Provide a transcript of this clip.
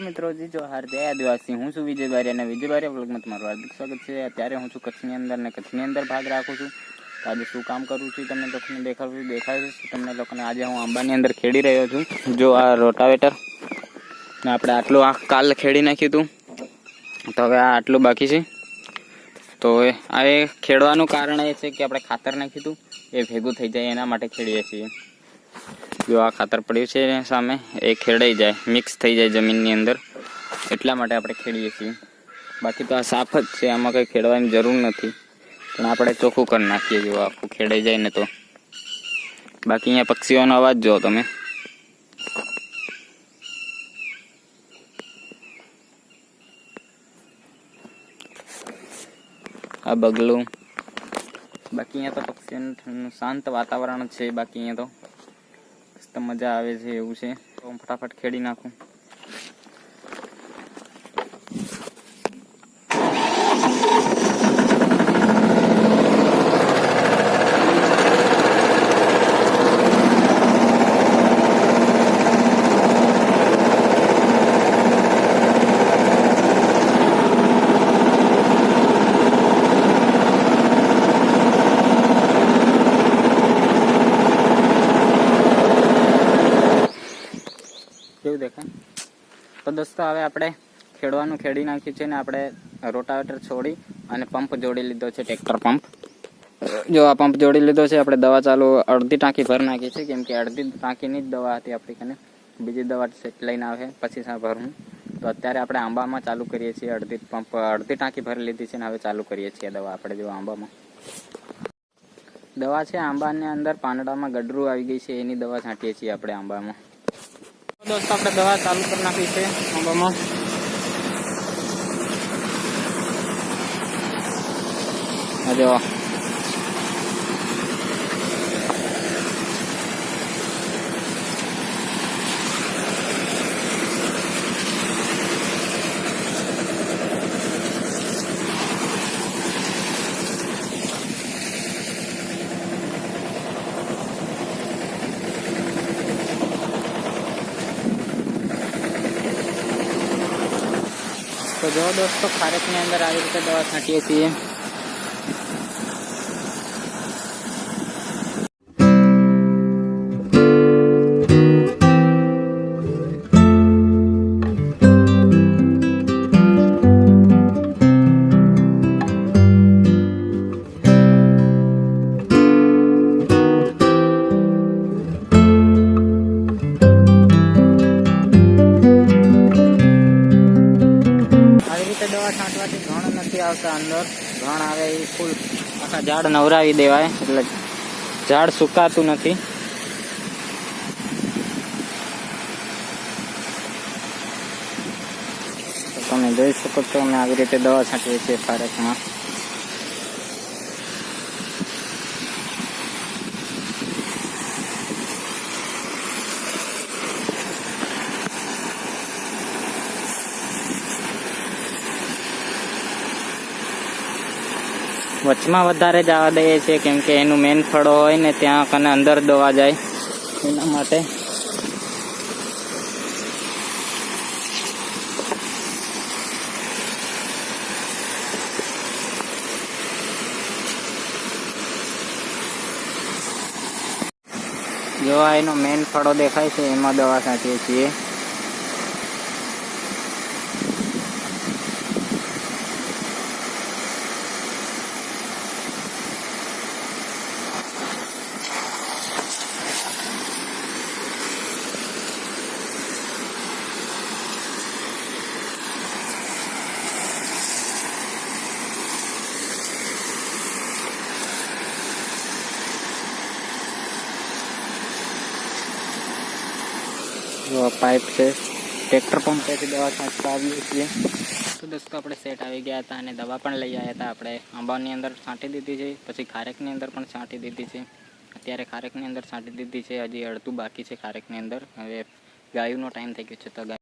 મિત્રોજી જોહાર જય આદિવાસી। હું છું વિજય બારિયા અને વિજય બારિયા વ્લોગમાં તમારું હાર્દિક સ્વાગત છે। અત્યારે હું છું કચ્છની અંદર ને કચ્છની અંદર ભાગ રાખું છું। તો આજે શું કામ કરું છું તમને લોકોને દેખાડીશ તમને લોકોને। આજે હું આંબાની અંદર ખેડી રહ્યો છું। જો આ રોટાવેટર ને આપણે આટલું આ કાલ ખેડી નાખ્યું હતું, તો હવે આ આટલું બાકી છે। તો આ ખેડવાનું કારણ એ છે કે આપણે ખાતર નાખ્યું હતું એ ભેગું થઈ જાય એના માટે ખેડીએ છીએ। જો આ ખાતર પડ્યું છે સામે એ ખેડાઈ જાય, મિક્સ થઈ જાય જમીનની અંદર, એટલા માટે આપણે ખેડીએ છીએ। બાકી તો આ સાફ જ છે, આમાં કંઈ ખેડવાની જરૂર નથી, પણ આપણે ચોખ્ખું કરી નાખીએ જો આખું ખેડાઈ જાય ને તો। બાકી અહીંયા પક્ષીઓનો અવાજ જો તમે, આ બગલું। બાકી અહીંયા તો પક્ષીઓનું શાંત વાતાવરણ છે। બાકી અહીંયા તો મસ્ત મજા આવે છે એવું છે। તો હું ફટાફટ ખેડી નાખું। કેવું દેખાય? તો દોસ્તો હવે આપણે ખેડવાનું ખેડી નાખ્યું છે ને આપણે રોટાવેટર છોડી અને પંપ જોડી લીધો છે, ટ્રેક્ટર પંપ। જો આ પંપ જોડી લીધો છે, આપણે દવા ચાલુ અડધી ટાંકી ભરી નાખી છે, કેમ કે અડધી ટાંકીની જ દવા હતી આપણી કને, બીજી દવા લઈને આવે પછી ભરું। તો અત્યારે આપણે આંબામાં ચાલુ કરીએ છીએ, અડધી ટાંકી ભરી લીધી છે ને હવે ચાલુ કરીએ છીએ દવા આપણે। જો આંબામાં દવા છે, આંબાની અંદર પાંદડામાં ગડરું આવી ગઈ છે એની દવા છાંટીએ છીએ આપણે આંબામાં। દોસ્તો આપણે દવા ચાલુ કરી નાખી છે આંબામાં। જો જો દોસ્તો ખારેકની અંદર આવી રીતે દવા છાંટીએ છીએ। દવા છાંટવાથી ઘણ નથી આવતા અંદર, ઘણ આવે એ ફૂલ આખા ઝાડ નવરાવી દેવાય, એટલે ઝાડ સુકાતું નથી। તો તમે જોઈ શકો છો અમે આવી રીતે દવા છાંટીએ છીએ ખારેકમાં। વચમાં વધારે જવા દઈએ છીએ, કેમ કે એનું મેન ફળો હોય ને ત્યાં કને અંદર દવા જાય એના માટે। જો આ એનો મેન ફળો દેખાય છે એમાં દવા છાંટીએ છીએ। જો પાઇપ છે, ટ્રેક્ટર પંપેથી દવા છાંટતા આવીએ છીએ। તો દોસ્તો આપણે સેટ આવી ગયા હતા અને દવા પણ લઈ આવ્યા હતા। આપણે આંબાની અંદર છાંટી દીધી છે, પછી ખારેકની અંદર પણ છાંટી દીધી છે। અત્યારે ખારેકની અંદર છાંટી દીધી છે, હજી અડધું બાકી છે ખારેકની અંદર। હવે ગાયોનો ટાઈમ થઈ ગયો છે, તો